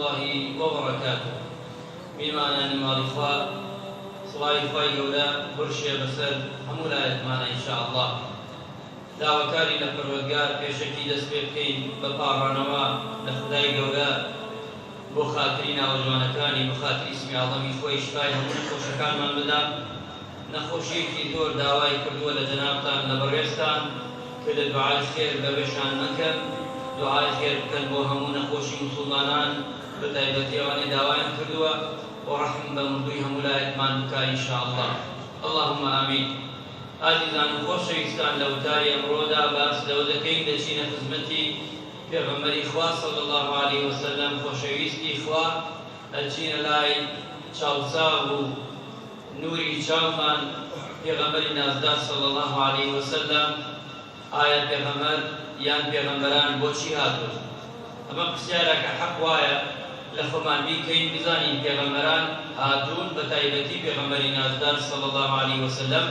الله وبركاته. میوانانی ماڵی خوا سڵاوی خوای گەورە بڕشێ بەسەر هەموو لایەتمانە ئینشاءالله. داواکاری لە پەروەردگار پێشەکی دەست پێ بکەین بە پاڕانەوە لە خودای گەورە بۆ خاتری ناوەجوانەکانی بە خاتری ئیسمی عەظەمی خۆی شفای هەموو نەخۆشەکانمان بدا. نەخۆشیەکی زۆر داوای کردووە لە جەنابتان لە بەڕێستان کە لە دوعای خێر بەبێشان مەکەن، دوعای خێر بکەن بۆ هەموو نەخۆشی موسڵمانان بە تایبەتی ئەوانەی داوایان کردووە و ڕەحم بە مردووی هەموو لایەکمان بکە ئینشاءالله. اللهم ئامین. ئازیزان و خۆشەویستان، لە وتاری ئەمڕۆدا باس لەوە دەکەین دەچینە خزمەتی پێغەمبەری خوا صلی الله علیه وسلم، خۆشەویستی خوا، ئەچینە لای چاوساغ و نوری چاومان پێغەمبەری نازدار صلی الله علیه وسلم. ئایا پێغەمبەر یان پێغەمبەران بۆچی هاتوون؟ ئەمە پرسیارە کە حەق وایە لە خۆمان بیکەین، بزانین پێغەمبەران هاتوون، بە تایبەتی پێغەمبەری نازدار صلی الله علیه وسلم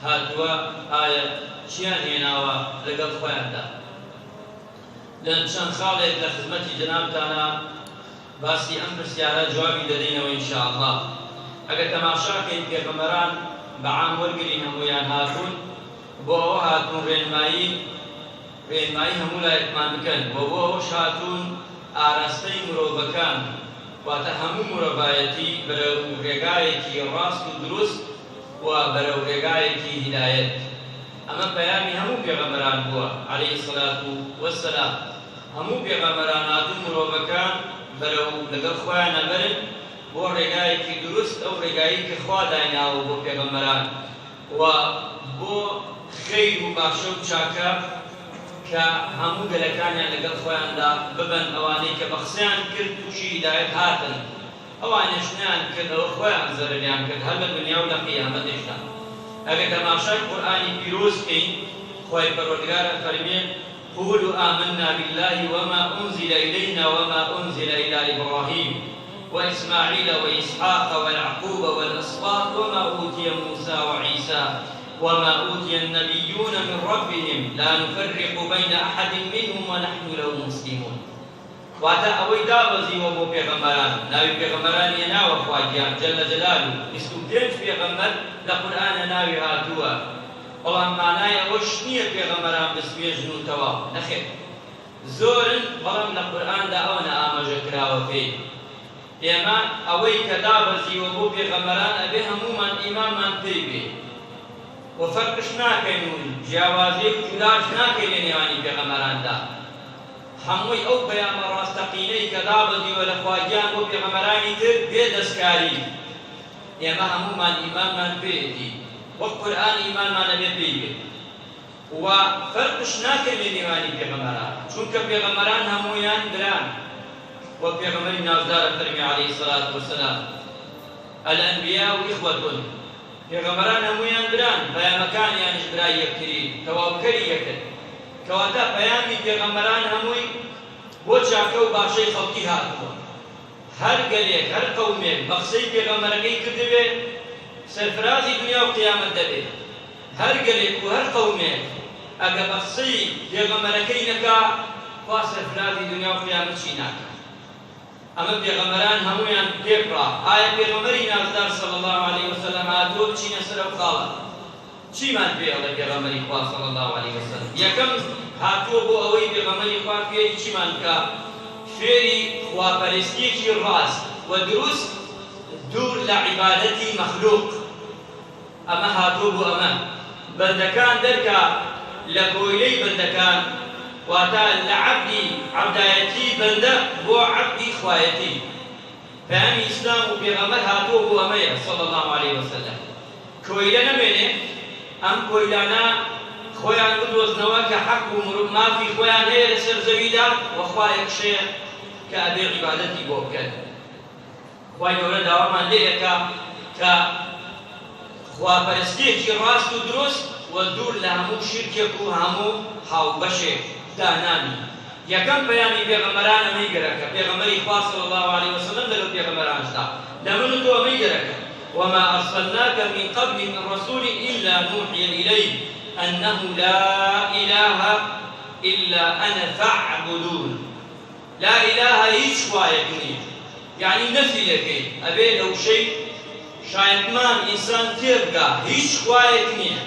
هاتووە، ئایا چیان هێناوە لەگەڵ خۆیاندا؟ لە چەند خاڵێک لە خزمەتی جەنابتانە باسی ئەم پرسیارە جوابی دەدەینەوە ئینشاءالله. ئەگەر تەماشاکەین پێغەمبەران بەعام وەرگرین هەموویان هاتوون، بۆ ئەوە هاتوون ڕێنمایی هەموو لایەکمان بکەن، بۆ ئەوەش هاتوون ئاراستەی مرۆڤەکان، واتە هەموو مرۆڤایەتی بەرەو ڕێگایەکی ڕاست و دروست و بەرەو ڕێگایەکی هیدایەت. ئەمە پەیامی هەموو پێغەمبەران بووە عەلەیهی سەلات وەسەلام. هەموو پێغەمبەران هاتوون مرۆڤەکان بەرەو لەگەڵ خۆیان ئەبەرن بۆ ڕێگایەکی دروست، ئەو ڕێگایی کە خوا دایناوە بۆ پێغەمبەران، و بۆ خەیر و باشە و چاکە کە هەموو گەلەکانیان لەگەڵ خۆیاندا ببەن. ئەوانەی کە بەخسیان کرد تووشی هیدایەت هاتن، ئەوانیش نیان کردەوە خۆیان زەرریان کرد هەر لە دنیا و لە قیامەتیشدا. ئەگەر تەماشای قورئانی پیرۆز بکەین، خوای پەروەردگار فەرمێن: قولوا آمنا بالله وما أنزل إلينا وما أنزل إلى إبراهيم وإسماعيل وإسحاق ويعقوب والأسباط وما أوتي موسى وعيسى وما أوتي النبيون من ربهم لا نفرق بين أحد منهم ونحن له مسلمون. واتە ئەوەی دابەزیوە بۆ پێغەمبەران، ناوی پێغەمبەرانی ناوە خواگیان جەل جەلالو، 25 پێغەمبەر لە قورئانە ناوی هاتووە، بەڵام مانای ئەوەش نییە پێغەمبەران بسوێژن و تەواو، نەخێر، زۆرن بەڵام لە قورئاندا ئەوەنە ئاماژە کراوە پێی. ئێمە ئەوەی کە دابەزیوە بۆ پێغەمبەران ئەبێ هەموومان ئیمانمان پێی بێ، و فەرقش ناکەین و جیاوازی و جوداش ناکەین لە نێوانی پێغەمبەراندا. هەمووی ئەو پەیامە ڕاستەقینەی کە دابەزیوە لە خواگیان بۆ پێغەمبەرانی تر بێ دەستکاری، ئێمە هەموومان ئیمانمان پێیەتی، وەک قورئان ئیمانمانە بێ پێی بێ، و فەرقش ناکەین لە نێوانی پێغەمبەران، چونکە پێغەمبەران هەموویان بران، وەک پێغەمبەری نازدارە فەرمی عەلەیهی سەلات وەسەلام: الأنبیاء إخوة. پێغەمبەران هەموویان بران، پەیامەکانیانش برای یەکتری، تەواوکەری یەکن، کەواتە پەیامی پێغەمبەران هەمووی بۆ چاکە و باشەی خەڵکی هاتووە. هەر گەلێک هەر قەومێک بە قسەی پێغەمبەرەکەی کردبێ سەرفرازی دنیا و قیامەت دەبێت. هەر گەلێک و هەر قەومێک ئەگە بە قسەی پێغەمبەرەکەی نەکا، خوا سەرفرازی دنیا و قیامەت چی ناکات. ئەمە پێغەمبەران هەموویان پێبڕا. ئایا پێغەمبەری نازدار صلی الله علیه وسلم هاتووە بچینە سەر ئەو خاڵە؟ چیمان پێڵێ پێغەمبەری خوا صلی الله علیه وسلم؟ یەکەم هاتووە بۆ ئەوەی پێغەمبەری خوا فێری چیمان بکە؟ فێری خواپەرستیەکی ڕاست و دروست دوور لە عیبادەتی مەخلوق. ئەمە هاتووە بۆ ئەمە بەندەکان دەرکا لە گۆیلەی بەندەکان، واتە لە عەبدی عەبدایەتی بەندە بۆ عەبدی خوایەتی. پەیامی ئیسلام و پێغەمبەر هاتووە بۆ ئەمەیە صلی الله علیه وسلم. کۆیلە نەمێنێ، ئەم کۆیلانە خۆیان بدۆزنەوە کە حەق و مافی خۆیان هەیە لەسەر زەویدا، وەخوا یەکشەیە کە ئەبێ عیبادەتی بۆ بکەن. خوای گەورە داوامان لێ دەکا کە خواپەرستیەکی ڕاست و دروست و دوور لە هەموو شیرکێک و هەموو هاوبەشێک دانانی. یەکەم پەیامی پێغەمبەران ئەمەی گەرەکە، پێغەمبەری خوا صلی الله علیه وسلم لەگەڵ پێغەمبەرانشدا لە من و تۆ ئەمەی گەرەکە: وما أرسلناك من قبل من رسول إلا نوحي إليه أنه لا إله إلا أنا فاعبدون. لا ئیلاهە هیچ خوایەک نییە، یعنی نەفی دەکەین ئەبێ لەو شەی شایەتمان ئینسان تێبگا هیچ خوایەک نییە.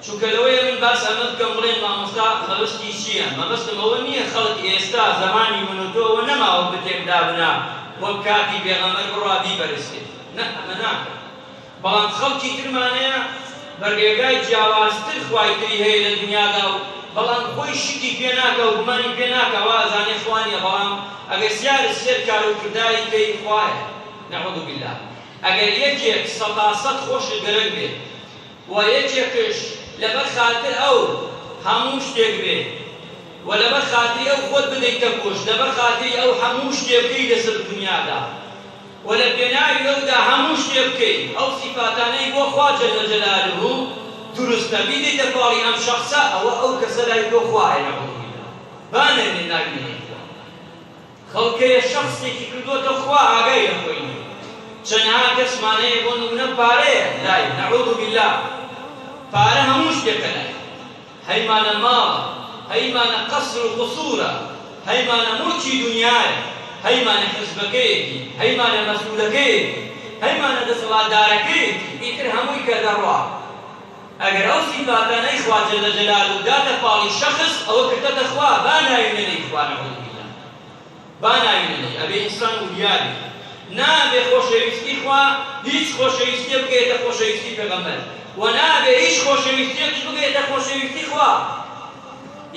چونکە لەوەیە من باس ئەمە بکەم بڵێن مامۆستا مەبەستی چییە؟ مەبەستم ئەوە نییە خەڵک ئێستا زەمانی من و تۆ ئەوە نەماوە بتێکدا بنا وەک کاتی پێغەمبەر بڕوا بیبەرزێت، نە ئەمە ناکەن. بەڵام خەڵکی ترمانەیە بەڕێگای جیاوازتر خوای تری هەیە لە دنیادا و بەڵام خۆی شتی پێ ناکە و گومانی پێ ناکە وا ئەزانێ خوانیە، بەڵام ئەگەر سیارە سێر کار و کرداری کەی خوایە نەعوذ بالله. ئەگەر یەکێک سەتاسەد خۆشت گەرەک بێت و یەکێکش لەبەر خاتر ئەو هەموو شتێک بێت و لەبەر خاتری ئەو خۆت بدەیتە کۆش، لەبەر خاتری ئەو هەموو شتێ بکەی لەسەر دنیادا و لە پێناوی ئەودا هەموو شتێ بکەی، ئەو سیفاتانەی بۆ خوا جەل جەلالوهو دروستە بیدەیتە پاڵی ئەم شەخسە، ئەوە ئەو کەسە لای تۆ خوایە نەعوذ بالله. بانەوێ نابینێت خوا. خەڵکەیە شەخسێکی کردووەتە خوا ئاگای لە خۆی نییە. چەندها کەسمانەیە بۆ نمونە پارەیە لای نەعوذ بالله، پارە هەموو شتێکە لای، هەیمانە ماڵە، هەیمانە قەسر و قوسوورە، هەیمانە موڵکی دنیایە، هەیمانە حزبەکەیەکی، هەیمانە مەسئولەکەیەکی، هەیمانە دەسەڵاتدارەکەیەکی، ئیتر هەمووی کە دەڕوا. ئەگەر ئەو سیفاتانەی خوا جەل جەلالوهو داتە پاڵی شەخص ئەوە کردەتە خوا، با ناوێنێنەی خوا نەعوذ بالله، با ناوێنێنەی. ئەبێ ئینسان وریابێ نابێ خۆشەویستی خوا هیچ خۆشەویستیە بگەیتە خۆشەویستی پێغەمبەر و نابێ هیچ خۆشەویستیەکش بگەیتە خۆشەویستی خوا.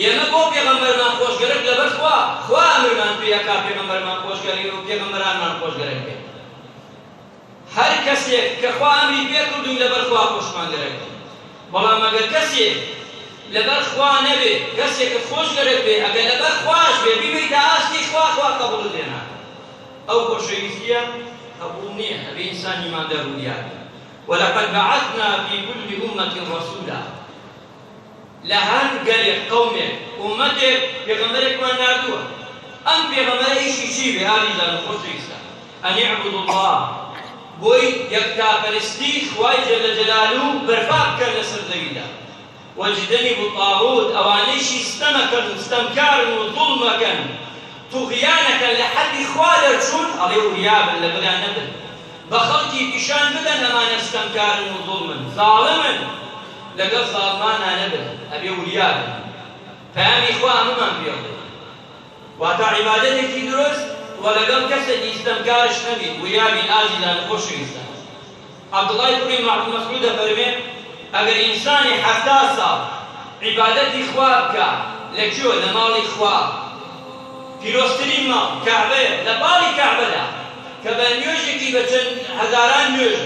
ئێمە بۆ پێغەمبەرمان خۆشگەرەک لەبەر خوا، خوا ئەمرمان پێیەکا پێغەمبەرمان خۆشگەرەی و پێغەمبەرانمان خۆشگەرەک بێت. هەر کەسێک کە خوا ئەمری پێ کردووی لەبەر خوا خۆشمانگەرەک بێت. بەڵام ئەگەر کەسێک لەبەر خوا نەبێ، کەسێکت خۆشگەرەک بێ، ئەگەر لەبەر خواش بێ بیبێیتە ئاستی خوا، خوا قەبوڵت لێ ناکات. ئەو خۆشەویستیە قبول نییە، ئەبێ ئینسان ئیماندار وریابێ. ولقد بعثنا في كل أمة رسولا، لە هەر گەلێک قەومێک ئومەتێک پێغەمبەرێکمان ناردووە. ئەم پێغەمبەرە ئیشی چی بێ؟ ئازیزان و خۆشەویستان، ئەن اعبدوا الله، بۆی یەکتاپەرستی خوای جەل جەلالوهو بەرپا بکەن لەسەر زەویدا، واجتەنیبوا الطاغوت، ئەوانەیشی ستەمەکەن و ستەمکارن و زوڵمەکەن توغیانەکەن لە حەدی خوا دەرچوون، ئەڵێ وریابن لە بەلا نەبن، بە خەڵکی پیشان بدەن ئەمانە ستەمکارن و زوڵمن زاڵمن، لەگەڵ زاڵمانە نەبن، ئەبێ وریابن. پەیامی خوا هەموومان پێڵێ واتە عیبادەتێکی دروست و لەگەڵ کەسێکی ستەمکارش نەبین، وریابین ئازیزان و خۆشەویستان. عەبدوڵای کوڕی مەسعود دەفەرمێ ئەگەر ئینسانی 70 ساڵ عیبادەتی خوا بکە لەکوێوە؟ لە ماڵی خوا، پیرۆزترین ماڵ کەعبەیە، لە باڵی کەعبەدا کە بە نوێژێکی بە چەند هەزاران نوێژ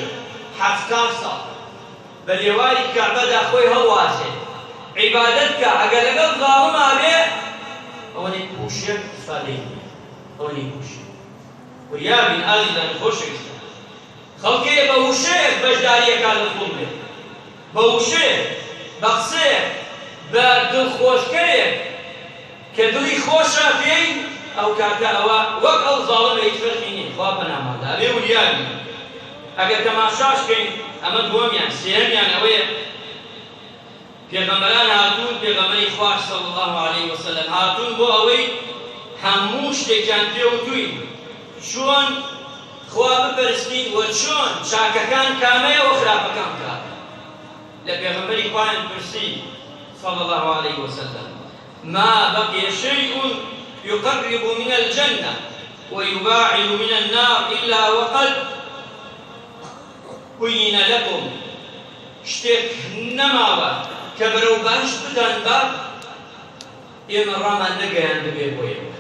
70 ساڵ بە لێواری کەعبەدا خۆی هەڵواسێ عیبادەت کە، ئەگەر لەگەڵ زاڵما بێ ئەوە نەی پوشێک سادەی نییە، ئەوە نەی پوشێک. وریابین ئازیزان و خۆشەویستان، خەڵکەیە بە وشەیەک بەشداریەکان لە خوڵ بێت، بە وشەیەک، بە قسەیەک، بە دڵخۆشکەرێک کە دڵی خۆشە پێی، ئەو کاتە ئەوە وەک ئەو زاڵمە هیچ فەرقی نییە، خوا پەناماندا. ئەبێ وریابین. ئەگەر تەماشاش بکەین ئەمە دووەمیان، سێهەمیان ئەوەیە پێغەمبەران هاتوون، پێغەمبەری خوا صلی الله علیه وسلم هاتوون بۆ ئەوەی هەموو شتێکیان پێوتووی چۆن خوا بپەرستین و چۆن چاکەکان کامەیە و خراپەکان کامە. لە پێغەمبەری خوایان پرسی صلی الله علیه وسلم ما بقي شيء يقرب من الجنة ويباعد من النار إلا وقد بين لكم، شتێک نەماوە کە بەرەو باش بتان بە ئێمە ڕامان نەگەیان ببێ بۆ ئێوە.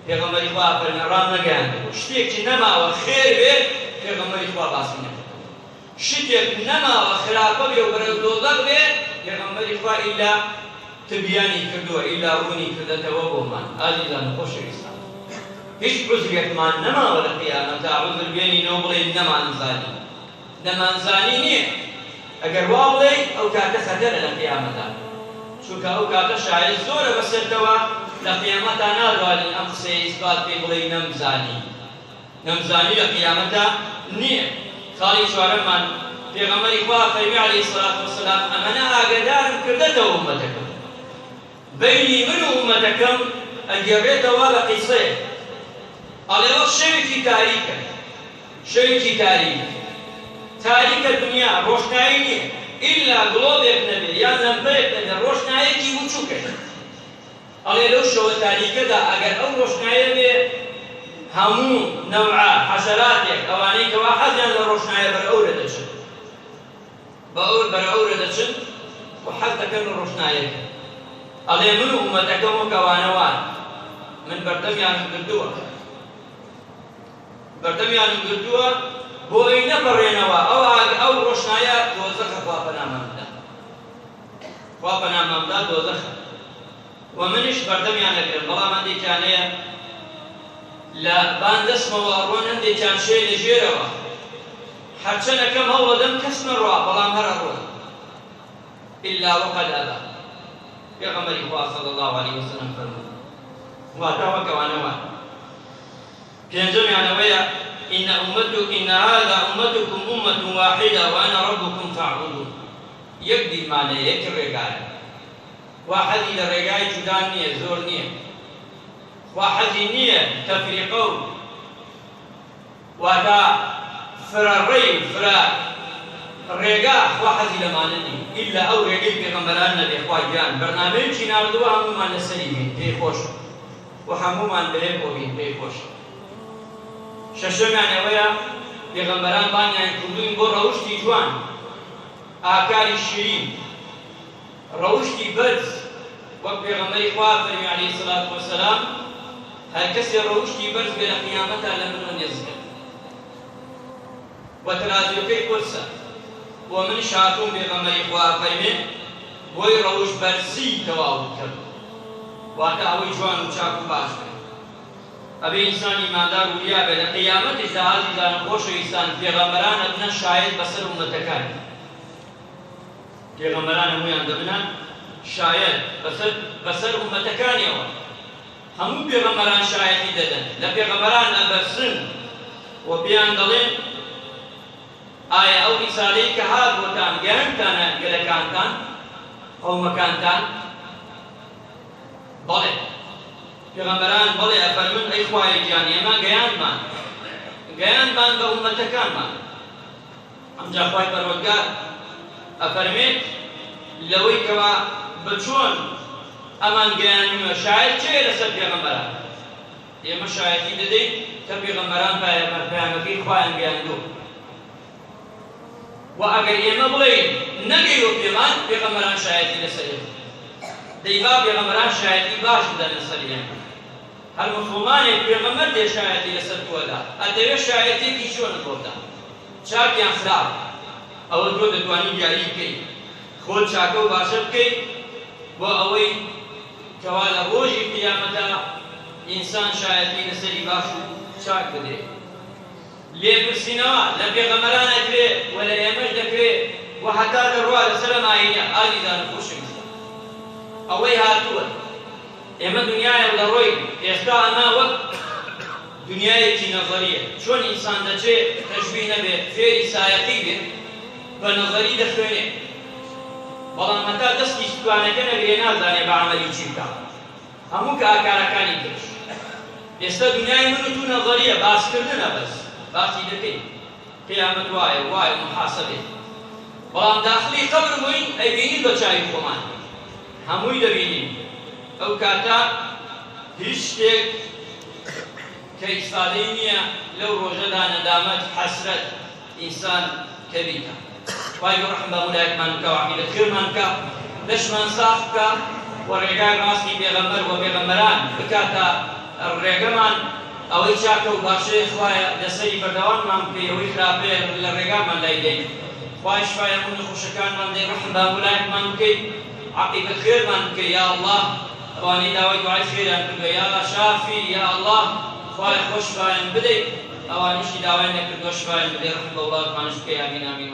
پێغەمبەری خوا فەرمێ ڕام نەگەیان بێ، شتێکی نەماوە خێر بێ پێغەمبەری خوا باسی نەکرد، شتێک نەماوە خراپە بێ و بەرەو دۆزەخ بێ پێغەمبەری خوا ئیلا تبیانی کردووە، ئیلا ڕوونی کردەتەوە بۆمان. ئازیزان و خۆشەویستان، هیچ عوزرێکمان نەماوە لە قیامەتا عوزر بێنینەوە بڵێین نەمانزانی، نەمانزانی نییە. ئەگەر وا بڵێ ئەو کاتە خەتەرە لە قیامەتا، چونکە ئەو کاتە شایەت زۆرە بەسەرتەوە لە قیامەتا نادوانین ئەم قسەیە ئیسبات پێ بڵێ نەمزانی. نەمزانی لە قیامەتا نییە. خاڵی چوارەممان پێغەمبەری خوا فەرمی عەلەیهی سەڵات وەسەلام ئەمەنە ئاگادارم کردەتەوە ئومەتەکەم، بەینی من و ئومەتەکەم ئەگەڕێتەوە بە قیسەیە، ئەڵێوە شەوێکی تاریکە، شەوێکی تاریکە دنیا ڕۆشنایی نییە ئیلا گڵۆبێک نەبێت یان لەمپەیەک نەبێت ڕۆشنایەکی وچووکە. ئەڵێ لەو شەوە تاریکەدا ئەگەر ئەو ڕۆشنایە بێ هەموو نەوعە حەشەراتێک ئەوانەی کەوا حەزیان لە ڕۆشنایە بەرئەورە دەچن بەرئەورە دەچن و حەز دەکەن لە ڕۆشنایەکە. ئەڵێ من و ئومەتەکەم و کەوانەوان من بەردەمیانم گردووە بۆ ئەی نەپەڕێنەوە ئەو ڕۆشنایە دۆزەخە خوا پەنامامدا دۆزەخە و منیش بەردەمیان نەگرم. بەڵام هەندێکیانەیە لە باندەستمەوە ئەڕۆن هەندێکیان شێ لە ژێرەوە هەرچەندەکەم هەوڵەدەم کەس نەڕوا بەڵام هەر ئەڕۆن ئیلا وەقەد ئەبا. پێغەمبەری خوا صلی الله علیه وسلم فەرمووی واتە وەکەوانەوە. پێنجەمیانەوەیە إن هذا أمتكم أمة واحدة وأنا ربكم فاعبدون. يكدي معنى يك الرجال واحد إلى الرجال جدان نية زور نية واحد نية تفريقه ودا فراري الرجال واحد إلى معنى إلا أو رجال بغمران نبي خواجان برنامج شناردوا هم ما نسليمين بيخوش وهمو من بيخوين بيخوش. شەشەمیان ئەوەیە پێغەمبەران بانیان کردوین بۆ ڕەوشتی جوان ئاکاری شیرین ڕەوشتی بەرز وەک پێغەمبەری خوا فەرمی عەلەیهی السەلات وەسەلام هەر کەسێ ڕەوشتی بەرز بێ لە قیامەتا لە منەوە نێزگە و تەرازوەکەی قورسە بۆ منیش هاتووم پێغەمبەری خوا فەرمێ بۆی ڕەوشت بەرزی تەواو بکەم واتە ئەوەی جوان و چاک و باش بێت. ئەبێ ئینسان ئیماندار وریا بێت لە قیامەتیشدا ئازیزان خۆشەویستان پێغەمبەران ئەبنە شاهید بەسەر ئومەتەکان. پێغەمبەران هەموویان دەبنە شاهید بەسەر ئومەتەکانیەوە. هەموو پێغەمبەران شاهیدی دەدەن لە پێغەمبەران ئەبەرسن و پێیان دەڵێن ئایا ئەو ریسالەی کە هات بۆتان گەیاندتانە گەلەکانتان قەومەکانتان؟ بەڵێ پێغەمبەران بەڵێ ئەفەرمون ئەی خوای گیان ئێمە گەیاندمان بە ئومەتەکانمان. ئەمجا خوای پەروەردگار ئەفەرمێت لەوەی کەوا بە چۆن ئەمان گەیانووە شاید چێ لەسەر پێغەمبەران ئێمە شایەتی دەدەین کە پێغەمبەران پەیامەکەی خوایان گەیاندووە و ئەگەر ئێمە بڵێین نەگەیوە پێمان پێغەمبەران شایەتی لەسەر ئێمە دەیبا پێغەمبەران شایەتی باش بدەن لەسەر ئێمە. هەر موسڵمانێک پێغەمبەر دێ شایەتی لەسەر تۆدا ئەدەوێت شایەتێکی چۆنت بۆ بدات چاکیان خراپ ئەوە تۆ دەتوانی دیاری بکەیت خۆت چاکە و باشە بکەیت بۆ ئەوەی کەوا لە ڕۆژی قیامەتدا ئینسان شایەتی لەسەری باش و چاک بدرێت. لێپرسینەوە لە پێغەمبەران دەکرێت و لە ئێمەش دەکرێت و حەتا دەڕوا لەسەر ئاینە ئازیزان خۆشەویستان ئەوەی هاتووە ئێمە دنیایە لە ڕۆی ئێستا ئەما وەک دنیایەکی نەزەریە چۆن ئینسان دەچێت تەشبیه نەبێت فێری سایەقی بێت بە نەزەری دەخوێنێت بەڵام هەتا دەستی توانەکە نەبێ نازانێ بە عەمەلی چی بکات هەموو کە ئاکارەکانی کرد. ئێستا دنیای من و تو نەزەریە باسکردنە بەس باسی دەکەین قیامەت وایە محاسەبێت بەڵام داخلی قەبر بووین ئەیبینین بە چاوی خۆمان هەمووی دەبینین. ئەو کاتە هیچ شتێک کە ئیسفادەی نییە لەو ڕۆژەدا نەدامەت حەسرەت ئینسان کە بیکە. خوای ڕەحم بە مولایەتمان بکە و عەقیدەت خێرمان بکە دەشمان ساف بکە و ڕێگای ڕاستی پێغەمبەر و پێغەمبەران بکاتە ڕێگەمان ئەوەی چاکە و باشەیە خوایە لەسەری بەردەواممان بکەی ئەوەی خراپەیە لە ڕێگامان لای دەین. خوای شفای هەموو نەخۆشەکانمان بدەی ڕەحم بە مولایەتمان بکەی عەقیدەت خێرمان بکەی یا الله ئەوانەی داوای دوعای خێریان کردووە یا شافی یا الله خوای خۆش شفایان بدەی ئەوانیشی داوای نەکردووە شفایان بدەی ڕەحم بە وڵاتمانش بکەی ئامین ئامین.